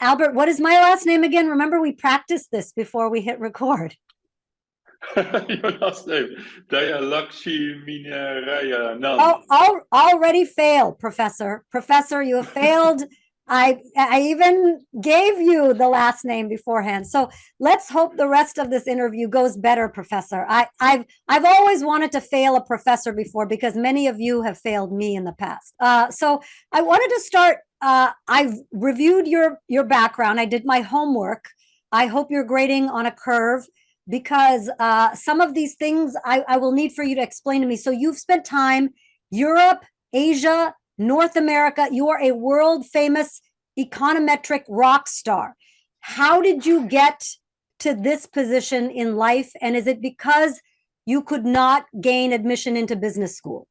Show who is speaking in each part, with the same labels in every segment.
Speaker 1: Albert, what is my last name again? Remember, we practiced this before we hit record.
Speaker 2: Your last name, Dhaya Lakshminarayanan.
Speaker 1: Oh, already failed, Professor. Professor, you have failed. I even gave you the last name beforehand. So let's hope the rest of this interview goes better, Professor. I've always wanted to fail a professor before because many of you have failed me in the past. So I wanted to start. I've reviewed your background. I did my homework. I hope you're grading on a curve because some of these things I will need for you to explain to me. So you've spent time Europe, Asia, North America. You are a world famous econometric rock star. How did you get to this position in life? And is it because you could not gain admission into business school?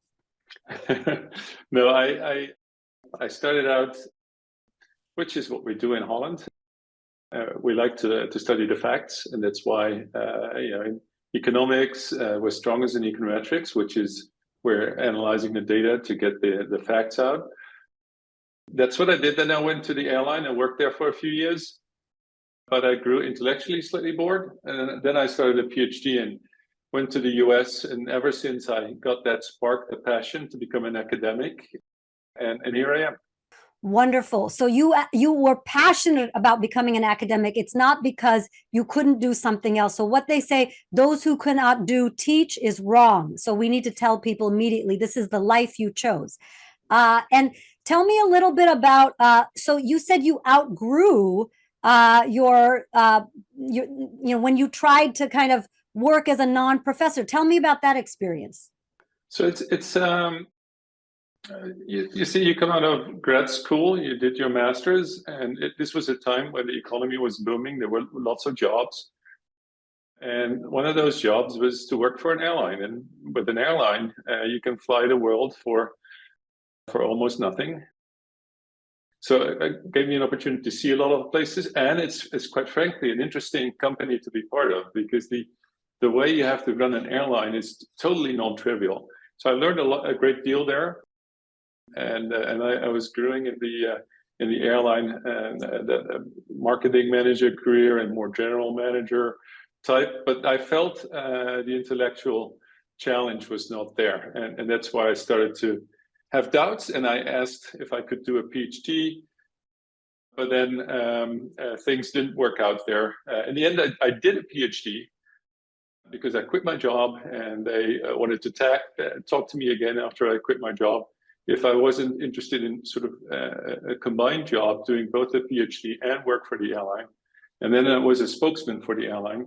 Speaker 2: No, I started out, which is what we do in Holland. We like to study the facts, and that's why in economics we're strongest in econometrics, which is we're analyzing the data to get the facts out. That's what I did. Then I went to the airline and worked there for a few years, but I grew intellectually slightly bored, and then I started a PhD and went to the US. And ever since I got that spark, the passion to become an academic, and here I am.
Speaker 1: Wonderful. So you were passionate about becoming an academic. It's not because you couldn't do something else. So what they say, those who cannot teach is wrong. So we need to tell people immediately, this is the life you chose. And tell me a little bit about, so you said you outgrew when you tried to kind of work as a non-professor. Tell me about that experience.
Speaker 2: So it's you see, you come out of grad school, you did your master's, and this was a time when the economy was booming. There were lots of jobs. And one of those jobs was to work for an airline. And with an airline, you can fly the world for almost nothing. So it gave me an opportunity to see a lot of places. And it's quite frankly an interesting company to be part of, because the way you have to run an airline is totally non-trivial. So I learned a great deal there. And I was growing in the airline and the marketing manager career and more general manager type, but I felt the intellectual challenge was not there, and that's why I started to have doubts. And I asked if I could do a PhD, but then things didn't work out there. In the end, I did a PhD because I quit my job, and they wanted to talk to me again after I quit my job if I wasn't interested in sort of a combined job doing both a PhD and work for the airline. And then I was a spokesman for the airline.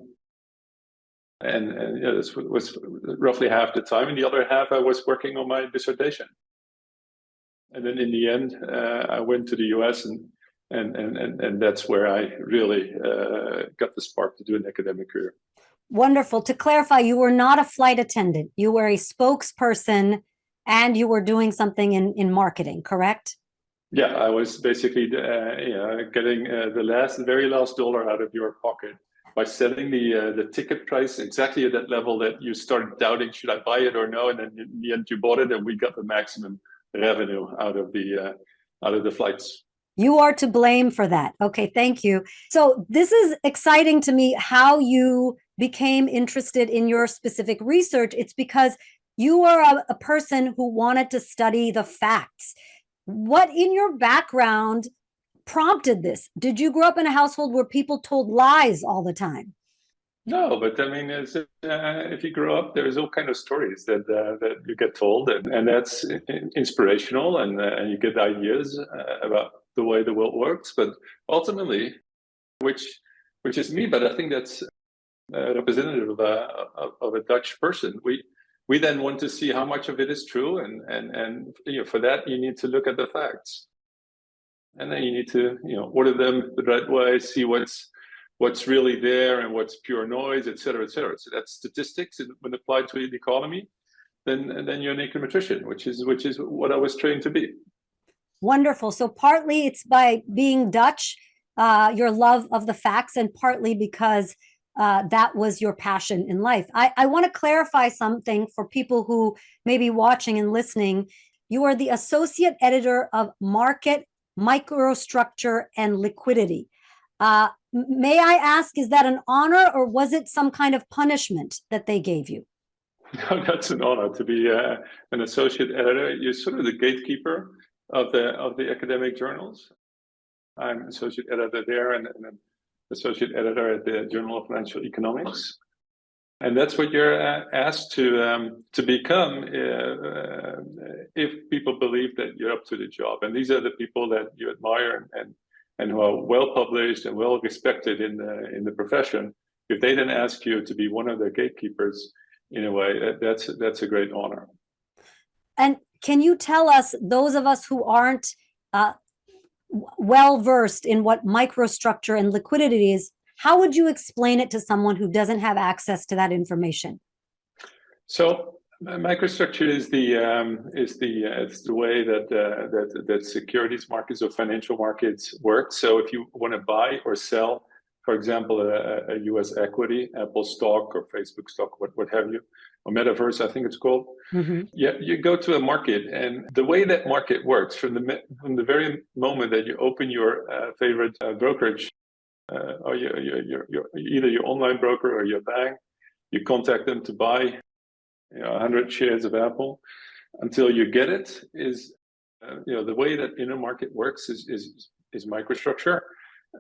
Speaker 2: And yeah, this was roughly half the time. And the other half, I was working on my dissertation. And then in the end, I went to the US, and that's where I really got the spark to do an academic career.
Speaker 1: Wonderful. To clarify, you were not a flight attendant. You were a spokesperson, and you were doing something in marketing, correct?
Speaker 2: Yeah, I was basically getting the very last dollar out of your pocket by setting the ticket price exactly at that level that you started doubting, should I buy it or no? And then in the end, you bought it, and we got the maximum revenue out of the flights.
Speaker 1: You are to blame for that. Okay, thank you. So this is exciting to me how you became interested in your specific research. It's because you are a person who wanted to study the facts. What in your background prompted this? Did you grow up in a household where people told lies all the time?
Speaker 2: No, but I mean, if you grow up, there's all kind of stories that you get told, and that's inspirational, and you get ideas about the way the world works. But ultimately, which is me, but I think that's representative of a Dutch person. We then want to see how much of it is true, and for that you need to look at the facts, and then you need to order them the right way, see what's really there and what's pure noise, et cetera, et cetera. So that's statistics, and when applied to the economy, then you're an econometrician, which is what I was trained to be.
Speaker 1: Wonderful. So partly it's by being Dutch, your love of the facts, and partly because that was your passion in life. I want to clarify something for people who may be watching and listening. You are the associate editor of Market, Microstructure, and Liquidity. May I ask, is that an honor or was it some kind of punishment that they gave you?
Speaker 2: No, that's an honor to be an associate editor. You're sort of the gatekeeper of the academic journals. I'm associate editor there and an associate editor at the Journal of Financial Economics. And that's what you're asked to become if people believe that you're up to the job. And these are the people that you admire and who are well published and well respected in the profession. If they then ask you to be one of their gatekeepers, in a way, that's a great honor.
Speaker 1: And can you tell us, those of us who aren't well versed in what microstructure and liquidity is, how would you explain it to someone who doesn't have access to that information?
Speaker 2: So microstructure is the way that securities markets or financial markets work. So if you want to buy or sell, for example, a U.S. equity, Apple stock or Facebook stock, what have you, or metaverse, I think it's called.
Speaker 1: Mm-hmm.
Speaker 2: Yeah, you go to a market, and the way that market works from the very moment that you open your favorite brokerage, or either your online broker or your bank, you contact them to buy 100 shares of Apple until you get it is the way that inner market works is microstructure.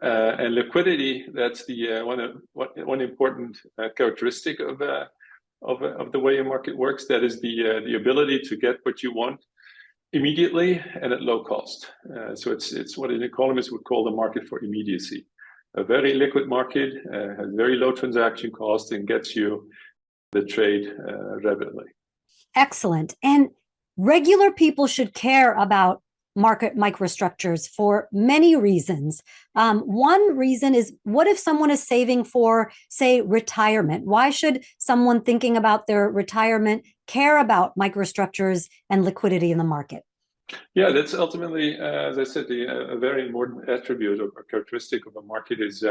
Speaker 2: And liquidity, that's the one important characteristic of the way a market works. That is the ability to get what you want immediately and at low cost. So it's what an economist would call the market for immediacy. A very liquid market has very low transaction cost and gets you the trade rapidly. Excellent.
Speaker 1: And regular people should care about market microstructures for many reasons. One reason is, what if someone is saving for, say, retirement? Why should someone thinking about their retirement care about microstructures and liquidity in the market?
Speaker 2: Yeah, that's ultimately, as I said, a very important attribute or characteristic of a market is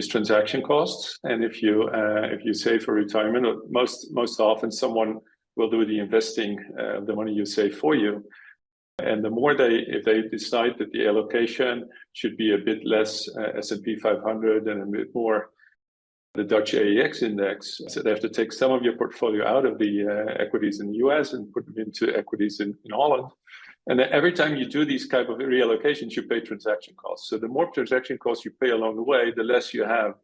Speaker 2: transaction costs. And if you save for retirement, or most often someone will do the investing of the money you save for you. And the more if they decide that the allocation should be a bit less S&P 500 and a bit more the Dutch AEX index, so they have to take some of your portfolio out of the equities in the US and put them into equities in Holland. And every time you do these type of reallocations, you pay transaction costs. So the more transaction costs you pay along the way, the less you have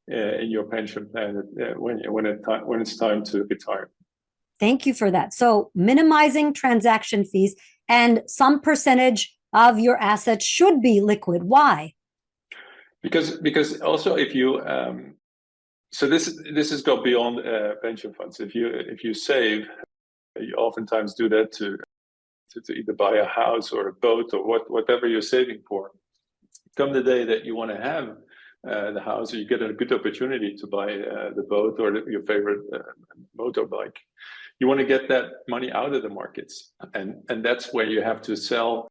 Speaker 2: in your pension plan when it's time to retire.
Speaker 1: Thank you for that. So minimizing transaction fees, and some percentage of your assets should be liquid. Why?
Speaker 2: Because also if you so this is go beyond pension funds. If you save, you oftentimes do that to either buy a house or a boat or whatever you're saving for. Come the day that you want to have the house, or you get a good opportunity to buy the boat or your favorite motorbike, you want to get that money out of the markets, and that's where you have to sell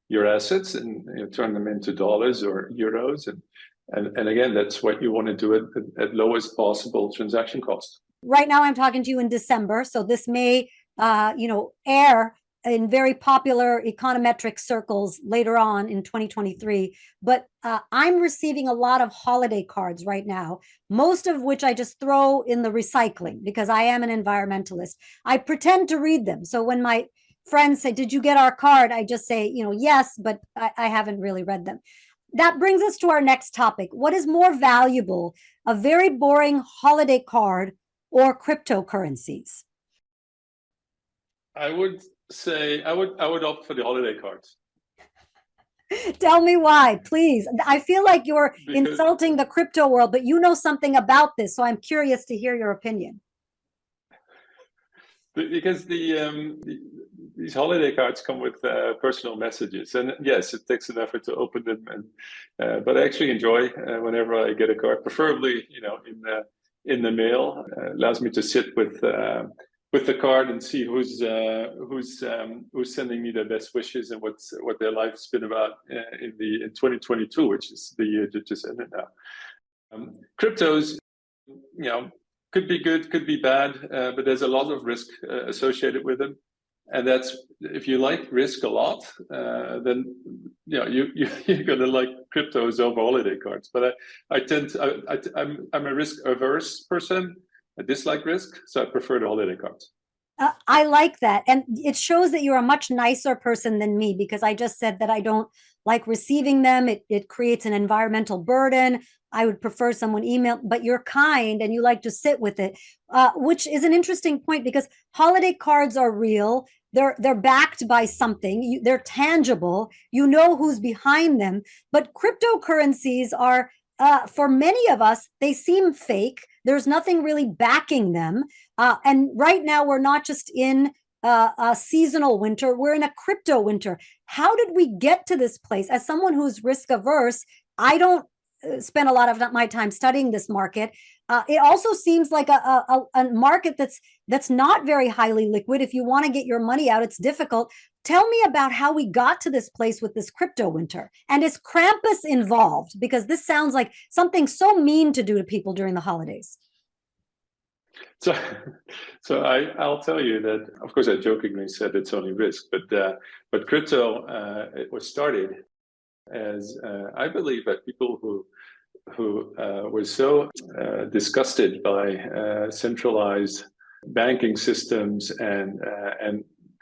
Speaker 2: your assets and turn them into dollars or euros, and again, that's what you want to do at lowest possible transaction cost.
Speaker 1: Right now, I'm talking to you in December, so this may air in very popular econometric circles later on in 2023. But I'm receiving a lot of holiday cards right now, most of which I just throw in the recycling because I am an environmentalist. I pretend to read them. So when my friends say, "Did you get our card?" I just say, yes, but I haven't really read them. That brings us to our next topic. What is more valuable, a very boring holiday card or cryptocurrencies?
Speaker 2: I would say I would opt for the holiday cards.
Speaker 1: Tell me why, please. I feel like you're insulting the crypto world, but you know something about this, so I'm curious to hear your opinion.
Speaker 2: Because these holiday cards come with personal messages, and yes, it takes an effort to open them, and but I actually enjoy whenever I get a card, preferably in the mail. Allows me to sit with the card and see who's sending me their best wishes and what their life's been about in 2022, which is the year that just ended now. Cryptos, could be good, could be bad, but there's a lot of risk associated with them. And that's, if you like risk a lot, then you're gonna like cryptos over holiday cards. But I'm a risk averse person. I dislike risk, so I prefer the holiday cards.
Speaker 1: I like that. And it shows that you're a much nicer person than me, because I just said that I don't like receiving them. It creates an environmental burden. I would prefer someone email, but you're kind and you like to sit with it, which is an interesting point, because holiday cards are real. They're backed by something. They're tangible. You know who's behind them. But cryptocurrencies are, for many of us, they seem fake. There's nothing really backing them. And right now, we're not just in a seasonal winter, we're in a crypto winter. How did we get to this place? As someone who's risk averse, I don't spend a lot of my time studying this market. It also seems like a market that's not very highly liquid. If you want to get your money out, it's difficult. Tell me about how we got to this place with this crypto winter. And is Krampus involved? Because this sounds like something so mean to do to people during the holidays.
Speaker 2: So I'll tell you that, of course, I jokingly said it's only risk, but crypto, it was started as I believe that people who were so disgusted by centralized banking systems and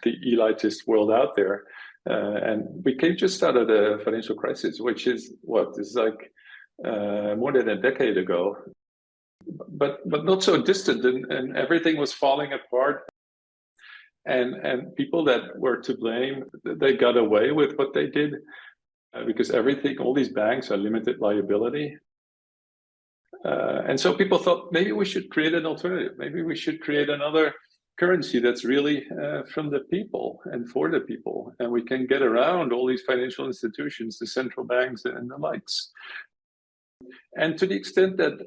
Speaker 2: the elitist world out there, and we came just out of the financial crisis, which is like more than a decade ago, but not so distant, and everything was falling apart. And people that were to blame, they got away with what they did. Because all these banks are limited liability. And so people thought, maybe we should create an alternative. Maybe we should create another currency that's really from the people and for the people. And we can get around all these financial institutions, the central banks and the likes. And to the extent that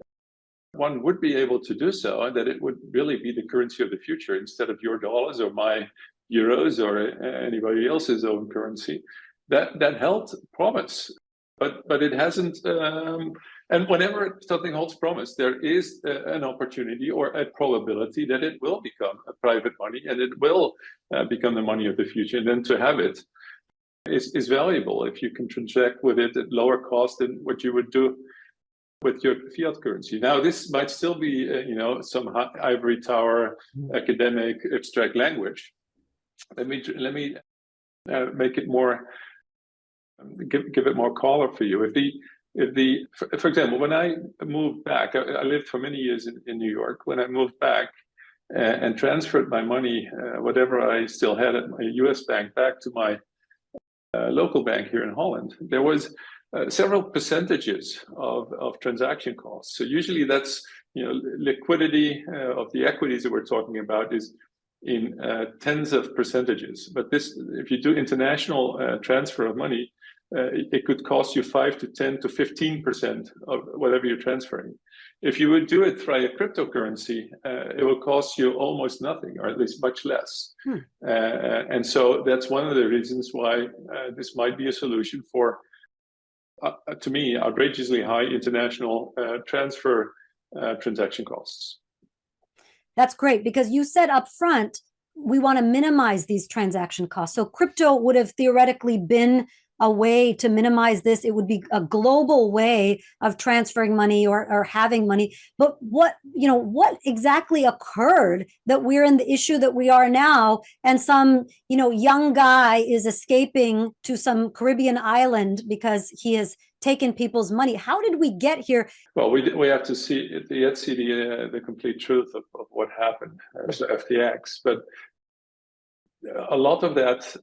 Speaker 2: one would be able to do so, and that it would really be the currency of the future instead of your dollars or my euros or anybody else's own currency, that held promise, but it hasn't. And whenever something holds promise, there is an opportunity or a probability that it will become a private money and it will become the money of the future. And then to have it is valuable if you can transact with it at lower cost than what you would do with your fiat currency. Now, this might still be, some ivory tower academic abstract language. Let me make it more. Give it more color for you. For example, when I moved back, I lived for many years in New York. When I moved back and transferred my money, whatever I still had at my US bank, back to my local bank here in Holland, there was several percentages of transaction costs. So usually that's, liquidity of the equities that we're talking about is in tens of percentages. But if you do international transfer of money, it could cost you 5 to 10 to 15% of whatever you're transferring. If you would do it via cryptocurrency, it will cost you almost nothing, or at least much less. And so that's one of the reasons why this might be a solution for, to me, outrageously high international transfer transaction costs.
Speaker 1: That's great, because you said up front, we want to minimize these transaction costs. So crypto would have theoretically been a way to minimize this. It would be a global way of transferring money or having money. But what exactly occurred that we're in the issue that we are now, and some, young guy is escaping to some Caribbean island because he has taken people's money? How did we get here?
Speaker 2: Well, we have to see the complete truth of what happened as FTX, but a lot of that,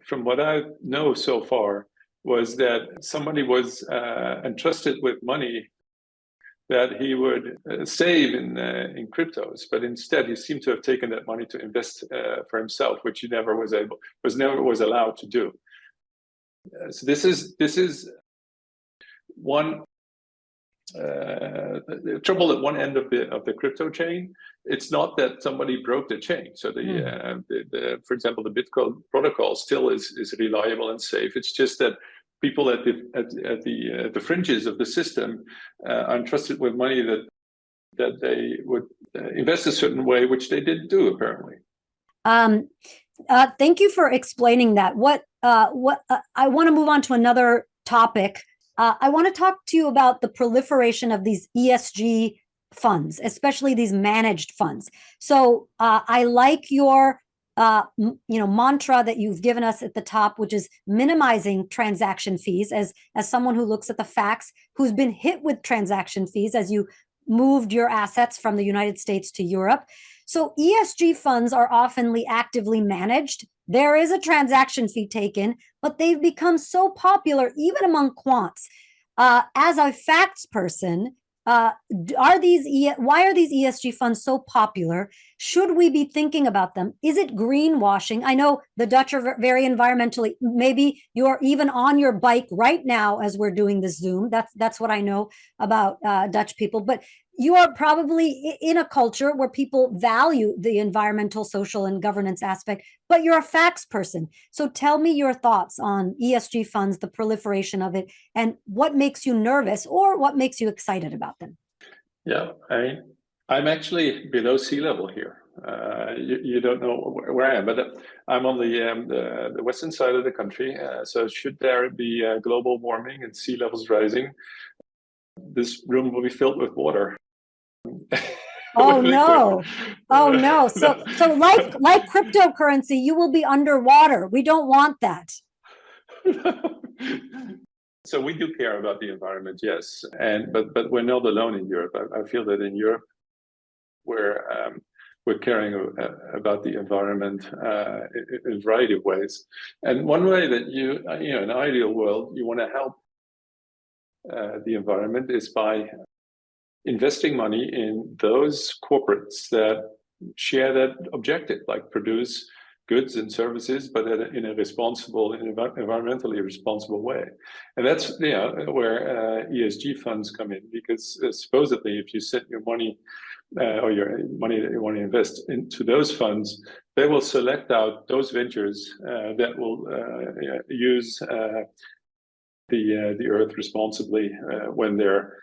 Speaker 2: from what I know so far, was that somebody was entrusted with money that he would save in cryptos, but instead he seemed to have taken that money to invest for himself, which he never was allowed to do. So this is one trouble at one end of the crypto chain. It's not that somebody broke the chain. So for example, the Bitcoin protocol still is reliable and safe. It's just that people at the fringes of the system are entrusted with money that they would invest a certain way, which they didn't do apparently.
Speaker 1: Thank you for explaining that. I want to move on to another topic. I want to talk to you about the proliferation of these ESG funds, especially these managed funds. So I like your mantra that you've given us at the top, which is minimizing transaction fees. As someone who looks at the facts, who's been hit with transaction fees as you moved your assets from the United States to Europe. So ESG funds are often actively managed. There is a transaction fee taken, but they've become so popular even among quants. As a facts person, why are these ESG funds so popular? Should we be thinking about them? Is it greenwashing? I know the Dutch are very environmentally. Maybe you're even on your bike right now as we're doing this Zoom. That's what I know about Dutch people. But you are probably in a culture where people value the environmental, social, and governance aspect, but you're a facts person. So tell me your thoughts on ESG funds, the proliferation of it, and what makes you nervous or what makes you excited about them.
Speaker 2: Yeah, I'm actually below sea level here. You don't know where I am, but I'm on the western side of the country. So should there be global warming and sea levels rising, this room will be filled with water.
Speaker 1: Oh no. Oh no. So like cryptocurrency, you will be underwater. We don't want that.
Speaker 2: So we do care about the environment, yes, but we're not alone in Europe. I feel that in Europe we're caring about the environment in a variety of ways. And one way that in an ideal world, you want to help the environment is by investing money in those corporates that share that objective, like produce goods and services, but in a responsible, environmentally responsible way. And that's where ESG funds come in, because supposedly if you set your money or your money that you want to invest into those funds, they will select out those ventures that will use the earth responsibly when they're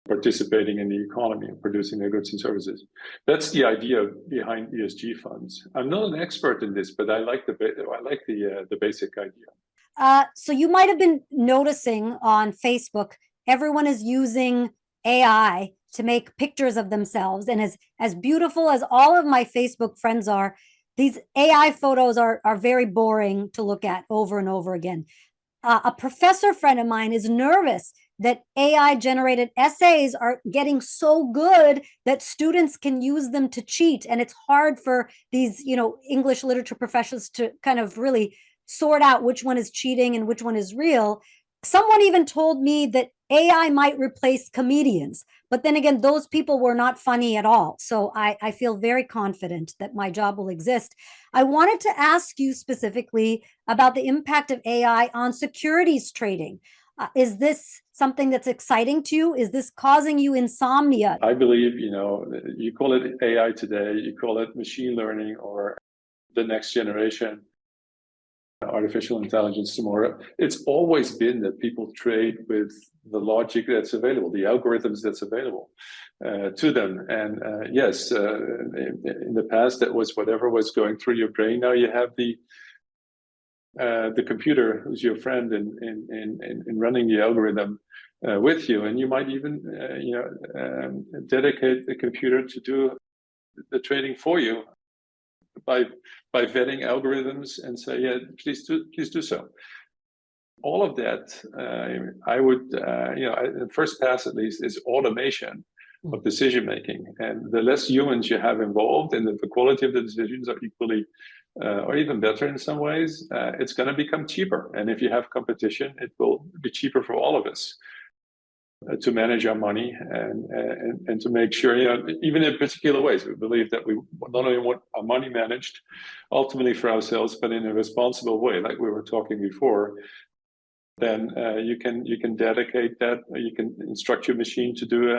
Speaker 2: participating in the economy and producing their goods and services. That's the idea behind ESG funds. I'm not an expert in this, but I like the basic idea.
Speaker 1: So you might have been noticing on Facebook, everyone is using AI to make pictures of themselves. And as beautiful as all of my Facebook friends are, these AI photos are very boring to look at over and over again. A professor friend of mine is nervous that AI generated essays are getting so good that students can use them to cheat. And it's hard for these, English literature professors to kind of really sort out which one is cheating and which one is real. Someone even told me that AI might replace comedians. But then again, those people were not funny at all. So I feel very confident that my job will exist. I wanted to ask you specifically about the impact of AI on securities trading. Is this something that's exciting to you? Is this causing you insomnia?
Speaker 2: I believe, you call it AI today, you call it machine learning or the next generation, artificial intelligence tomorrow. It's always been that people trade with the logic that's available, the algorithms that's available to them. And yes, in the past, that was whatever was going through your brain. Now you have the computer who's your friend in running the algorithm with you, and you might even dedicate the computer to do the trading for you by vetting algorithms and say, yeah, please do so. All of that, I would, the first pass at least is automation of decision making, and the less humans you have involved, and the quality of the decisions are equally or even better in some ways, it's going to become cheaper. And if you have competition, it will be cheaper for all of us to manage our money and to make sure, even in particular ways, we believe that we not only want our money managed ultimately for ourselves, but in a responsible way, like we were talking before. Then you can dedicate that, or you can instruct your machine to do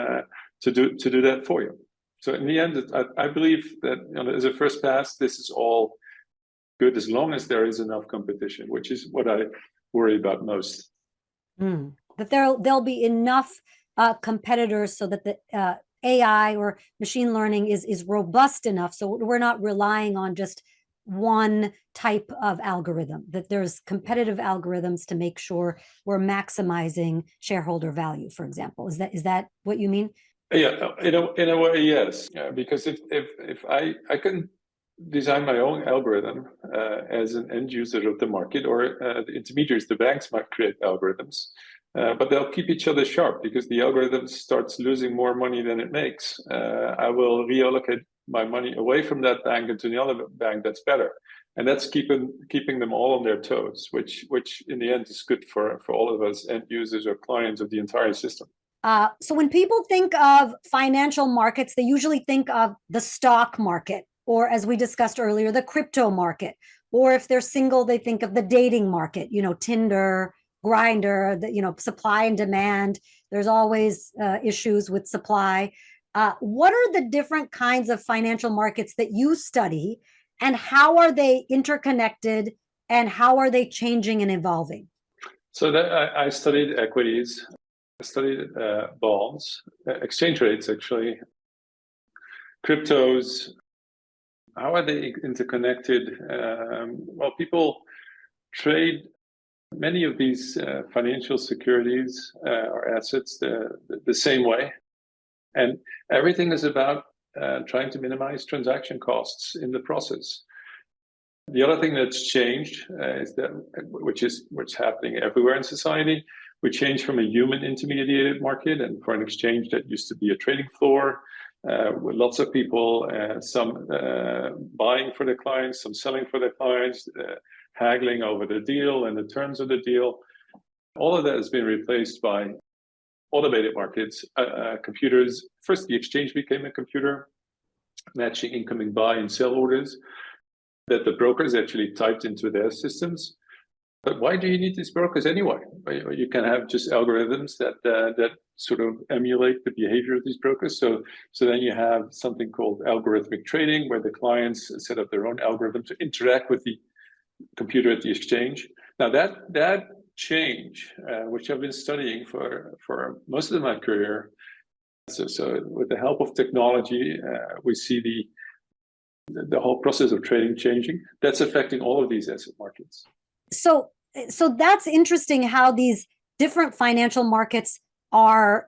Speaker 2: that for you. So in the end, I believe that as a first pass, this is all good as long as there is enough competition, which is what I worry about most.
Speaker 1: That there'll be enough competitors so that the AI or machine learning is robust enough, so we're not relying on just one type of algorithm, that there's competitive algorithms to make sure we're maximizing shareholder value, for example. Is that what you mean?
Speaker 2: Yeah, in a way, yes. Because if I can design my own algorithm as an end user of the market, or the intermediaries, the banks might create algorithms, but they'll keep each other sharp because the algorithm starts losing more money than it makes. I will reallocate my money away from that bank into the other bank that's better, and that's keeping them all on their toes, which in the end is good for all of us end users or clients of the entire system.
Speaker 1: So when people think of financial markets, they usually think of the stock market, or as we discussed earlier, the crypto market. Or if they're single, they think of the dating market, Tinder, Grindr, supply and demand. There's always issues with supply. What are the different kinds of financial markets that you study, and how are they interconnected, and how are they changing and evolving?
Speaker 2: So that I studied equities. I studied bonds, exchange rates, actually, cryptos. How are they interconnected? Well, people trade many of these financial securities or assets the same way. And everything is about trying to minimize transaction costs in the process. The other thing that's changed is that, which happening everywhere in society, we changed from a human intermediated market, and for an exchange that used to be a trading floor with lots of people, some buying for their clients, some selling for their clients, haggling over the deal and the terms of the deal. All of that has been replaced by automated markets, computers. First, the exchange became a computer, matching incoming buy and sell orders that the brokers actually typed into their systems. But why do you need these brokers anyway? You can have just algorithms that sort of emulate the behavior of these brokers. So then you have something called algorithmic trading, where the clients set up their own algorithm to interact with the computer at the exchange. Now that change, which I've been studying for most of my career, so with the help of technology, we see the whole process of trading changing. That's affecting all of these asset markets.
Speaker 1: So that's interesting how these different financial markets are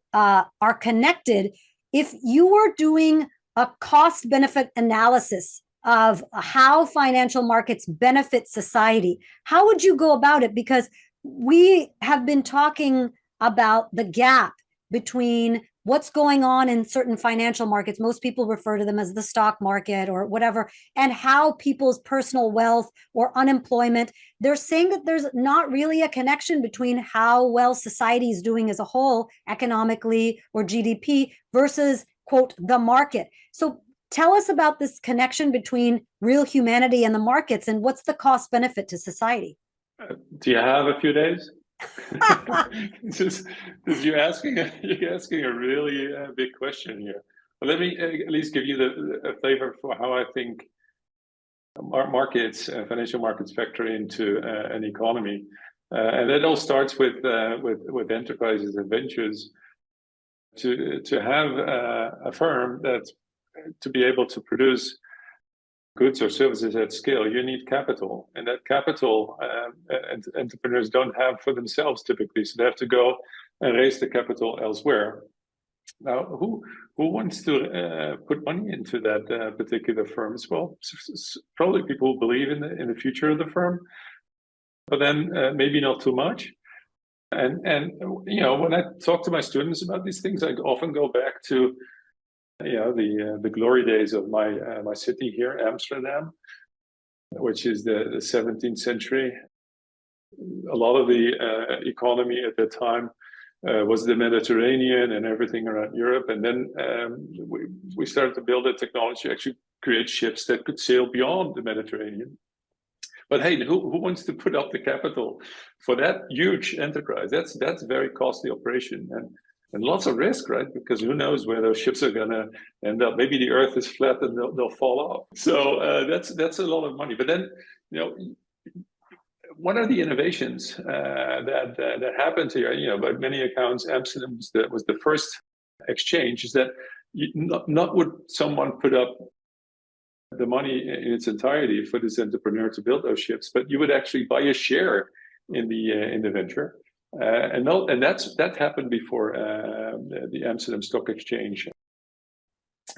Speaker 1: connected. If you were doing a cost benefit analysis of how financial markets benefit society, how would you go about it? Because we have been talking about the gap between what's going on in certain financial markets. Most people refer to them as the stock market or whatever, and how people's personal wealth or unemployment, they're saying that there's not really a connection between how well society is doing as a whole, economically or GDP, versus, quote, the market. So tell us about this connection between real humanity and the markets, and what's the cost benefit to society?
Speaker 2: Do you have a few days? You're asking a really big question here. But let me at least give you a flavor for how I think markets, financial markets, factor into an economy, and that all starts with enterprises and ventures. To have a firm that's to be able to produce goods or services at scale, you need capital, and that capital entrepreneurs don't have for themselves typically, so they have to go and raise the capital elsewhere. Now, who wants to put money into that particular firm as well? Probably people who believe in the future of the firm, but then maybe not too much. And when I talk to my students about these things, I often go back to the glory days of my city here, Amsterdam, which is the 17th century. A lot of the economy at that time was the Mediterranean and everything around Europe. And then we started to build a technology to actually create ships that could sail beyond the Mediterranean. But hey, who wants to put up the capital for that huge enterprise? That's a very costly operation and lots of risk, right? Because who knows where those ships are going to end up? Maybe the Earth is flat and they'll fall off. So that's a lot of money. But then, one of the innovations that happened here, by many accounts, Amsterdam was the first exchange. Is that not would someone put up the money in its entirety for this entrepreneur to build those ships, but you would actually buy a share in the venture. And that happened before the Amsterdam Stock Exchange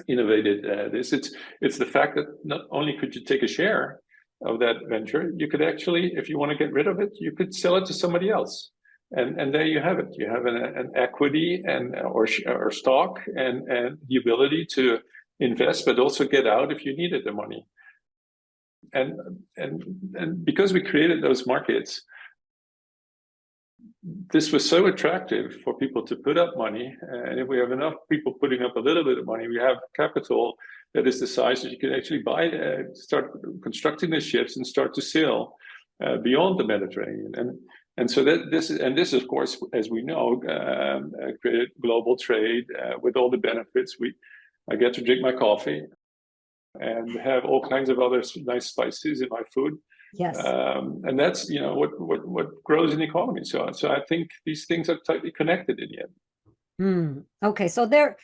Speaker 2: innovated this. It's the fact that not only could you take a share of that venture, you could actually, if you want to get rid of it, you could sell it to somebody else. And there you have it. You have an equity or stock and the ability to invest, but also get out if you needed the money. And because we created those markets, this was so attractive for people to put up money. And if we have enough people putting up a little bit of money, we have capital that is the size that you can actually buy, start constructing the ships and start to sail beyond the Mediterranean. And so this is, of course, as we know, created global trade with all the benefits. I get to drink my coffee and have all kinds of other nice spices in my food.
Speaker 1: Yes.
Speaker 2: And that's, what grows an economy. So I think these things are tightly connected in the end.
Speaker 1: Okay, so there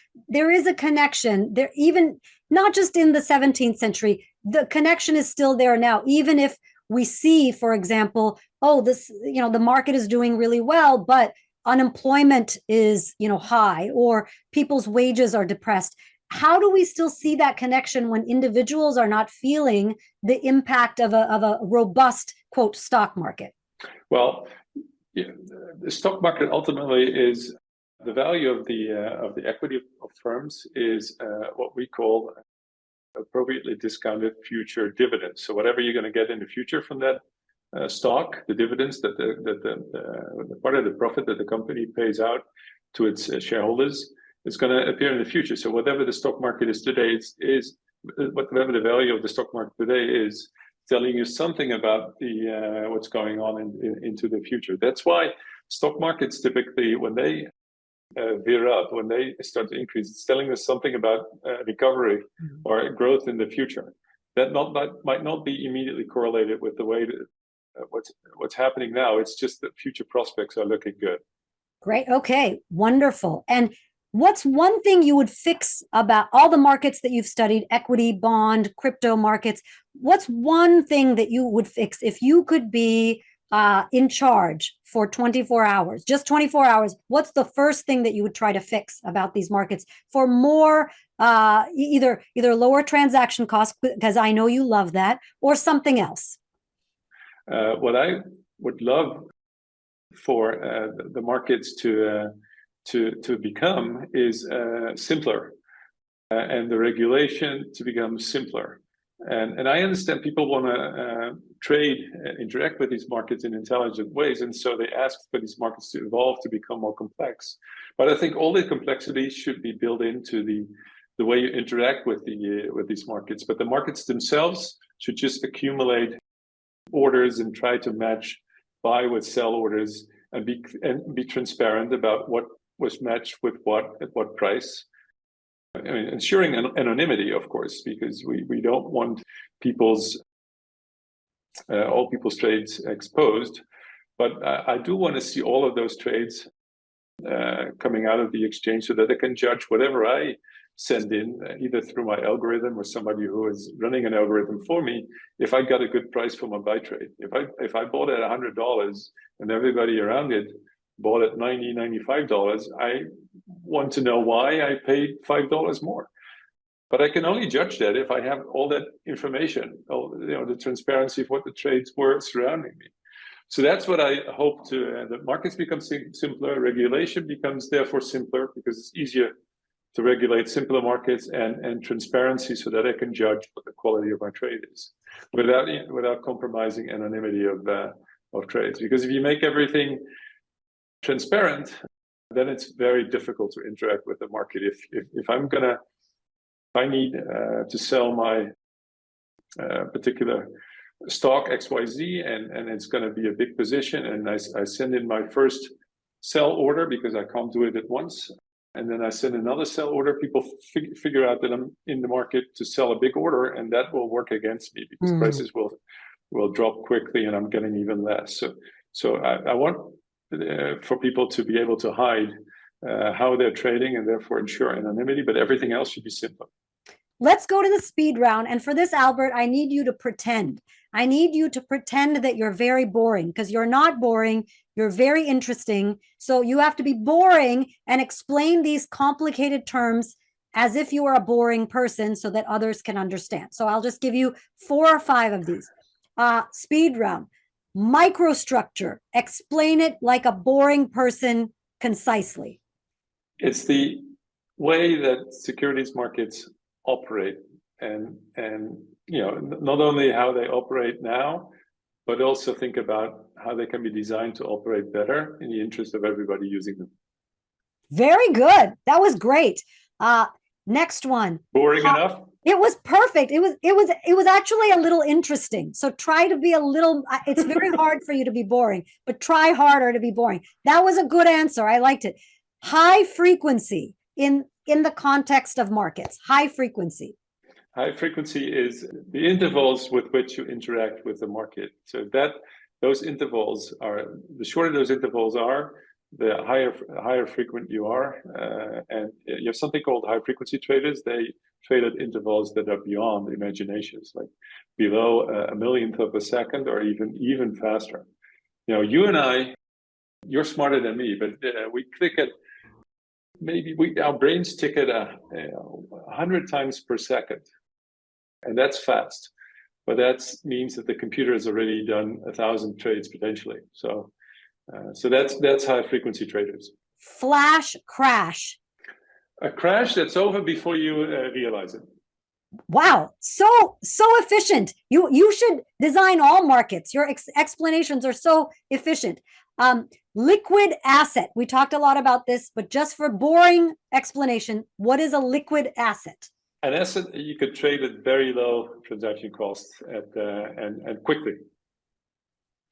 Speaker 1: is a connection there, even not just in the 17th century. The connection is still there now, even if we see, for example, the market is doing really well, but unemployment is, high, or people's wages are depressed. How do we still see that connection when individuals are not feeling the impact of a robust, quote, stock market?
Speaker 2: Well, the stock market ultimately is the value of the equity of firms is what we call appropriately discounted future dividends. So whatever you're going to get in the future from that stock, the dividends that the part of the profit that the company pays out to its shareholders, is going to appear in the future. So whatever the stock market is today, is whatever the value of the stock market today is telling you something about the what's going on into the future. That's why stock markets typically, when they veer up, when they start to increase, it's telling us something about recovery or growth in the future. That might not be immediately correlated with the way that what's happening now. It's just that future prospects are looking good.
Speaker 1: Great. Okay. Wonderful. And what's one thing you would fix about all the markets that you've studied, equity, bond, crypto markets? What's one thing that you would fix if you could be in charge for 24 hours, just 24 hours? What's the first thing that you would try to fix about these markets for more, either lower transaction costs, because I know you love that, or something else?
Speaker 2: What I would love for the markets to become is simpler, and the regulation to become simpler. And I understand people want to trade, interact with these markets in intelligent ways, and so they ask for these markets to evolve to become more complex. But I think all the complexity should be built into the way you interact with these markets. But the markets themselves should just accumulate orders and try to match buy with sell orders, and be transparent about what was matched with what at what price. I mean, ensuring anonymity, of course, because we don't want all people's trades exposed. But I do want to see all of those trades coming out of the exchange so that I can judge whatever I send in, either through my algorithm or somebody who is running an algorithm for me, if I got a good price for my buy trade. If I bought at $100 and everybody around it bought at $90, $95, I want to know why I paid $5 more. But I can only judge that if I have all that information, the transparency of what the trades were surrounding me. So that's what I hope the markets become simpler, regulation becomes therefore simpler, because it's easier to regulate simpler markets, and transparency, so that I can judge what the quality of my trade is without compromising anonymity of trades. Because if you make everything transparent, then it's very difficult to interact with the market. If I need to sell my particular stock XYZ, and it's going to be a big position, and I send in my first sell order because I can't do it at once, and then I send another sell order, people figure out that I'm in the market to sell a big order, and that will work against me, because prices will drop quickly and I'm getting even less. So I want for people to be able to hide how they're trading, and therefore ensure anonymity, but everything else should be simple.
Speaker 1: let's go to the speed round. And for this, Albert, I need you to pretend. I need you to pretend that you're very boring, because you're not boring. You're very interesting. So you have to be boring and explain these complicated terms as if you were a boring person so that others can understand. So I'll just give you 4 or 5 of these. Speed round. Microstructure. Explain it like a boring person concisely.
Speaker 2: It's the way that securities markets operate, and not only how they operate now, but also think about how they can be designed to operate better in the interest of everybody using them.
Speaker 1: Very good. That was great. Next one.
Speaker 2: Boring enough?
Speaker 1: It was perfect. It was actually a little interesting. So try to be a little, it's very hard for you to be boring, but try harder to be boring. That was a good answer. I liked it. High frequency in the context of markets. High frequency.
Speaker 2: High frequency is the intervals with which you interact with the market. So that those intervals are, the shorter those intervals are, the higher frequent you are. And you have something called high frequency traders. They trade at intervals that are beyond imaginations, like below a millionth of a second or even faster. You and I, you're smarter than me, but we click at, our brains tick at 100 times per second. And that's fast, but that means that the computer has already done 1,000 trades potentially. So that's high frequency traders.
Speaker 1: Flash crash.
Speaker 2: A crash that's over before you realize it.
Speaker 1: Wow, so efficient. You should design all markets. Your explanations are so efficient. Liquid asset. We talked a lot about this, but just for boring explanation, what is a liquid asset?
Speaker 2: An asset you could trade at very low transaction costs and quickly.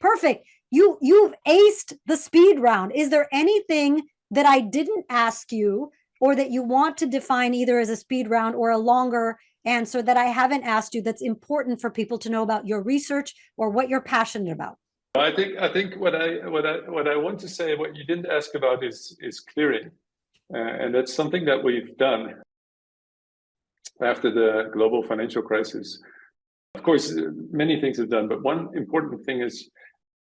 Speaker 1: Perfect. You've aced the speed round. Is there anything that I didn't ask you or that you want to define either as a speed round or a longer answer that I haven't asked you that's important for people to know about your research or what you're passionate about?
Speaker 2: I think what I want to say, what you didn't ask about is clearing, and that's something that we've done after the global financial crisis. Of course, many things are done, but one important thing is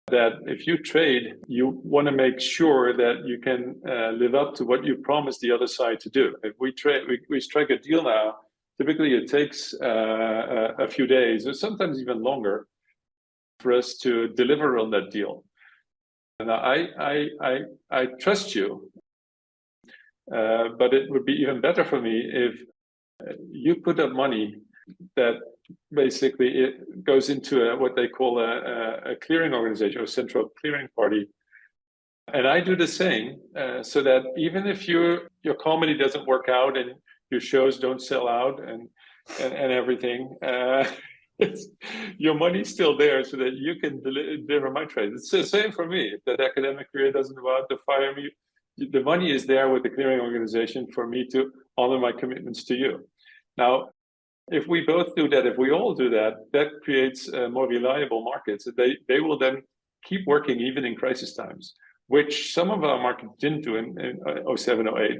Speaker 2: that if you trade, you want to make sure that you can live up to what you promised the other side to do. If we strike a deal now, typically it takes a few days or sometimes even longer for us to deliver on that deal. And I trust you, but it would be even better for me if you put up money that basically it goes into what they call a clearing organization or central clearing party. And I do the same, so that even if your comedy doesn't work out and your shows don't sell out and everything, your money's still there so that you can deliver my trade. It's the same for me. If that academic career doesn't go out to fire me, the money is there with the clearing organization for me to honor my commitments to you. Now, if we both do that, if we all do that, that creates more reliable markets. They will then keep working even in crisis times, which some of our markets didn't do in 07, 08.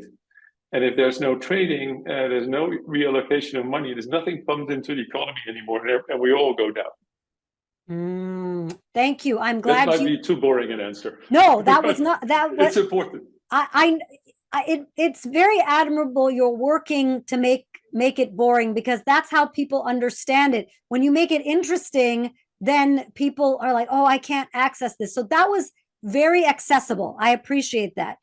Speaker 2: And if there's no trading, there's no reallocation of money, there's nothing pumped into the economy anymore, and we all go down.
Speaker 1: Thank you. I'm glad
Speaker 2: that might be too boring an answer.
Speaker 1: No, that was not.
Speaker 2: It's important.
Speaker 1: It's very admirable you're working to make it boring, because that's how people understand it. When you make it interesting, then people are like, oh, I can't access this. So that was very accessible. I appreciate that.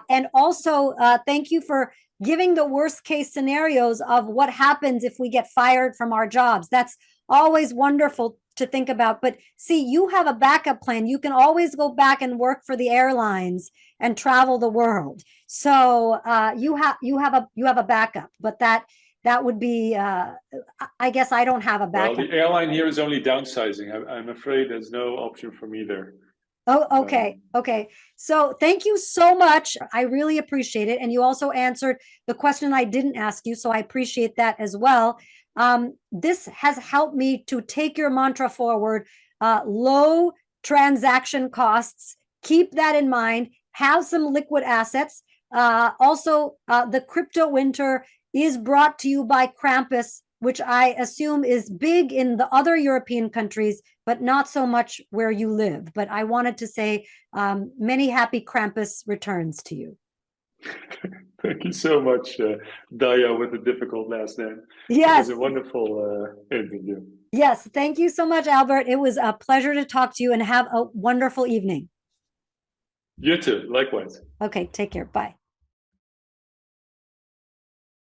Speaker 1: And also, thank you for giving the worst case scenarios of what happens if we get fired from our jobs. That's always wonderful to think about. But see, you have a backup plan. You can always go back and work for the airlines and travel the world. So you have a backup, but that would be, I guess I don't have a backup.
Speaker 2: Well, the airline here is only downsizing. I'm afraid there's no option for me there.
Speaker 1: Oh, okay. Okay. So thank you so much. I really appreciate it. And you also answered the question I didn't ask you. So I appreciate that as well. This has helped me to take your mantra forward. Low transaction costs. Keep that in mind. Have some liquid assets. Also, the crypto winter is brought to you by Krampus, which I assume is big in the other European countries, but not so much where you live. But I wanted to say many happy Krampus returns to you.
Speaker 2: Thank you so much, Dhaya, with a difficult last name.
Speaker 1: Yes.
Speaker 2: It was a wonderful interview.
Speaker 1: Yes. Thank you so much, Albert. It was a pleasure to talk to you, and have a wonderful evening.
Speaker 2: You too. Likewise.
Speaker 1: Okay. Take care. Bye.